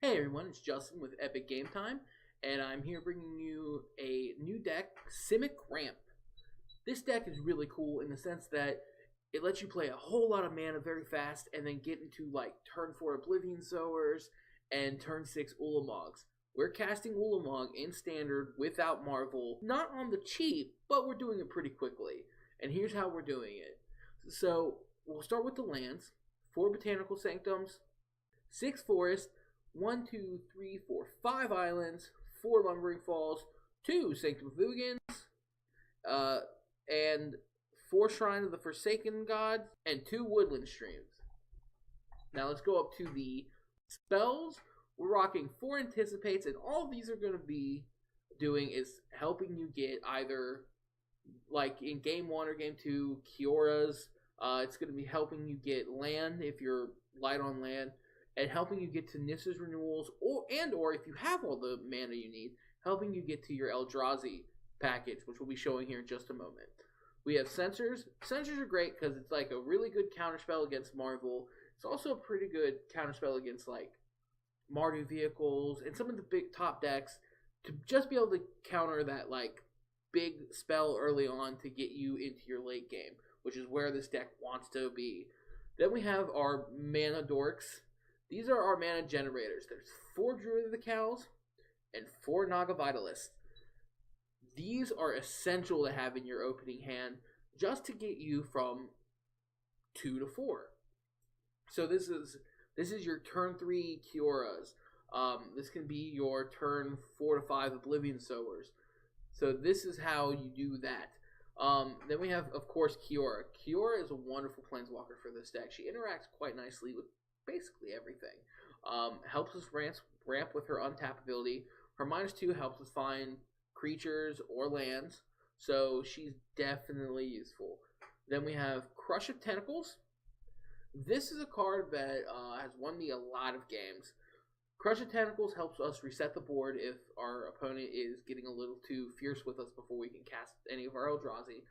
Hey everyone, it's Justin with Epic Game Time, and I'm here bringing you a new deck, Simic Ramp. This deck is really cool in the sense that it lets you play a whole lot of mana very fast and then get into like turn 4 Oblivion Sowers and turn 6 Ulamogs. We're casting Ulamog in Standard without Marvel, not on the cheap, but we're doing it pretty quickly. And here's how we're doing it. So, we'll start with the lands. 4 Botanical Sanctums, 6 Forests, 1, 2, 3, 4, 5 islands, 4 Lumbering Falls, 2 Sanctum of Ugins, and 4 Shrine of the Forsaken Gods, and 2 Woodland Streams. Now let's go up to the spells. We're rocking 4 Anticipates, and all these are going to be doing is helping you get either, like in Game 1 or Game 2, Kioras. It's going to be helping you get land if you're light on land, and helping you get to Nissa's Renewals, or if you have all the mana you need, helping you get to your Eldrazi package, which we'll be showing here in just a moment. We have Censors. Censors are great because it's like a really good counterspell against Marvel. It's also a pretty good counterspell against like Mardu vehicles and some of the big top decks to just be able to counter that like big spell early on to get you into your late game, which is where this deck wants to be. Then we have our Mana Dorks. These are our mana generators. There's 4 Druid of the Cows and 4 Naga Vitalists. These are essential to have in your opening hand just to get you from 2 to 4. So this is your turn 3 Kioras. This can be your turn 4 to 5 Oblivion Sowers. So this is how you do that. Then we have, of course, Kiora. Kiora is a wonderful planeswalker for this deck. She interacts quite nicely with basically everything. Helps us ramp with her untap ability. Her -2 helps us find creatures or lands, so she's definitely useful. Then we have Crush of Tentacles. This is a card that has won me a lot of games. Crush of Tentacles helps us reset the board if our opponent is getting a little too fierce with us before we can cast any of our Eldrazi.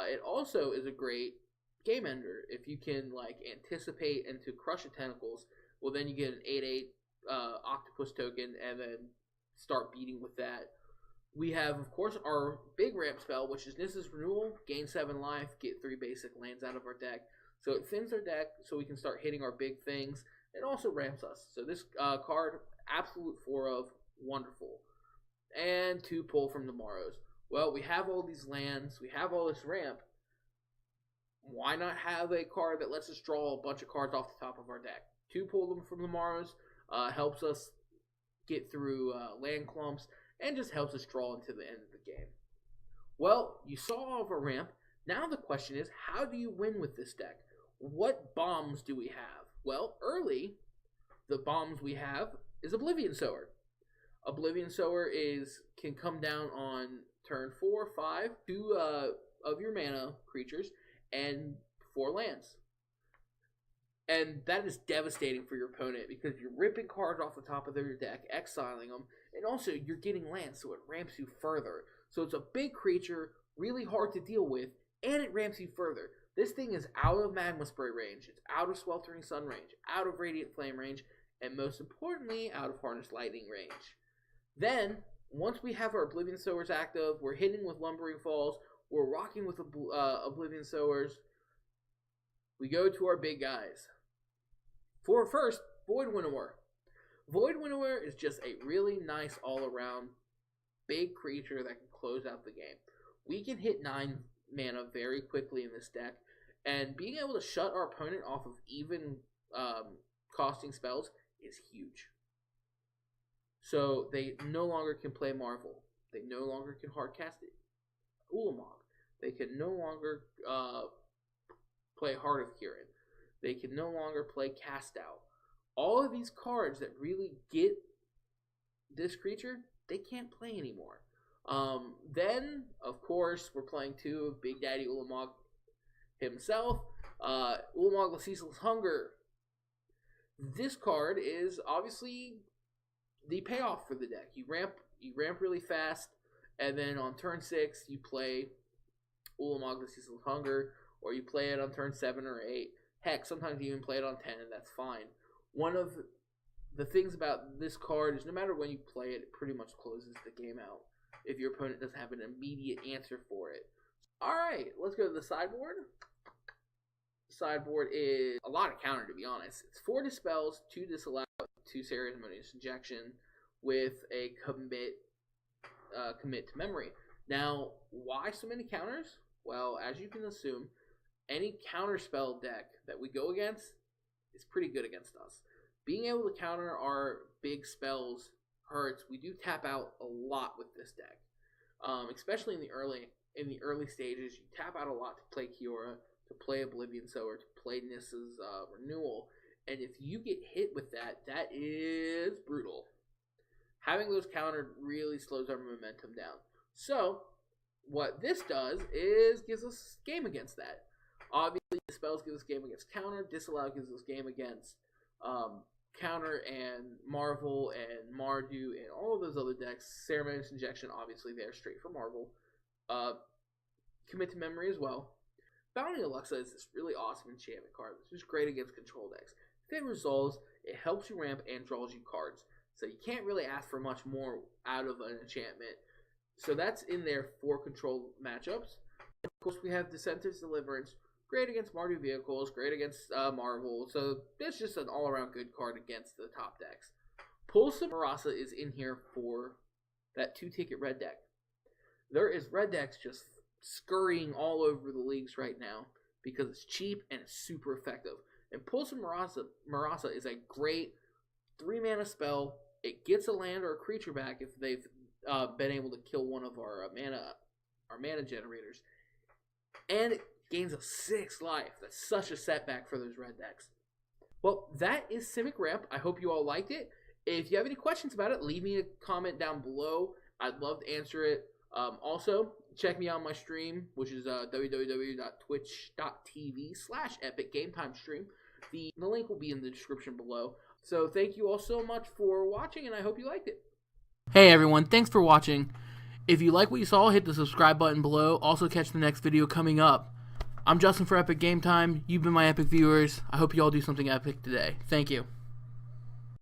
It also is a great game ender. If you can like anticipate into Crush of Tentacles, well then you get an 8/8 octopus token and then start beating with that. We have, of course, our big ramp spell, which is Nissa's Renewal. Gain 7 life, get 3 basic lands out of our deck. So it thins our deck so we can start hitting our big things. It also ramps us. So this card, absolute 4 of, wonderful. And 2 pull from Tomorrows. Well, we have all these lands, we have all this ramp. Why not have a card that lets us draw a bunch of cards off the top of our deck? 2 pull them from Tomorrows helps us get through land clumps, and just helps us draw into the end of the game. Well, you saw all of our ramp. Now the question is, how do you win with this deck? What bombs do we have? Well, early, the bombs we have is Oblivion Sower. Oblivion Sower can come down on turn 4 or 5, 2 of your mana creatures, and 4 lands. And that is devastating for your opponent because you're ripping cards off the top of their deck, exiling them, and also you're getting lands, so it ramps you further. So it's a big creature, really hard to deal with, and it ramps you further. This thing is out of Magma Spray range, it's out of Sweltering Sun range, out of Radiant Flame range, and most importantly, out of Harnessed Lightning range. Then, once we have our Oblivion Sowers active, we're hitting with Lumbering Falls, we're rocking with Oblivion Sowers, we go to our big guys. For first, Void Winnower. Void Winnower is just a really nice all-around big creature that can close out the game. We can hit 9 mana very quickly in this deck, and being able to shut our opponent off of even costing spells is huge. So they no longer can play Marvel. They no longer can hardcast it. Ulamog. They can no longer play Heart of Kirin. They can no longer play Cast Out. All of these cards that really get this creature, they can't play anymore. Then, of course, we're playing 2 of Big Daddy Ulamog himself. Ulamog the Ceaseless Hunger. This card is obviously the payoff for the deck. You ramp really fast, and then on turn 6, you play Ulamog the Ceaseless Hunger, or you play it on turn 7 or 8. Heck, sometimes you even play it on 10, and that's fine. One of the things about this card is no matter when you play it, it pretty much closes the game out if your opponent doesn't have an immediate answer for it. Alright, let's go to the sideboard. Sideboard is a lot of counter, to be honest. It's 4 dispels, 2 disallow, 2 ceremonious injection with a commit to memory. Now, why so many counters? Well, as you can assume, any counter spell deck that we go against is pretty good against us. Being able to counter our big spells hurts. We do tap out a lot with this deck, especially in the early stages. You tap out a lot to play Kiora, to play Oblivion Sower, to play Nissa's Renewal, and if you get hit with that, that is brutal. Having those countered really slows our momentum down. So, what this does is gives us game against that. Obviously, the spells give us game against counter. Disallow gives us game against counter and Marvel and Mardu and all of those other decks. Ceremonious Injection, obviously, they're straight for Marvel. Commit to Memory as well. Bounty Alexa is this really awesome enchantment card. It's just great against control decks. If it resolves, it helps you ramp and draws you cards. So you can't really ask for much more out of an enchantment. So that's in there for control matchups. And of course, we have Dissenter's Deliverance. Great against Mardu vehicles, great against Marvel. So it's just an all-around good card against the top decks. Pulse of Marasa is in here for that 2-ticket red deck. There is red decks just scurrying all over the leagues right now because it's cheap and it's super effective. And Pulse of Marasa is a great 3-mana spell. It gets a land or a creature back if they've been able to kill one of our mana generators. And it gains a 6 life. That's such a setback for those red decks. Well, that is Simic Ramp. I hope you all liked it. If you have any questions about it, leave me a comment down below. I'd love to answer it. Also, check me out on my stream, which is www.twitch.tv/epicgametimestream. The link will be in the description below. So thank you all so much for watching, and I hope you liked it. Hey everyone, thanks for watching. If you like what you saw, hit the subscribe button below. Also catch the next video coming up. I'm Justin for Epic Game Time. You've been my epic viewers. I hope you all do something epic today. Thank you.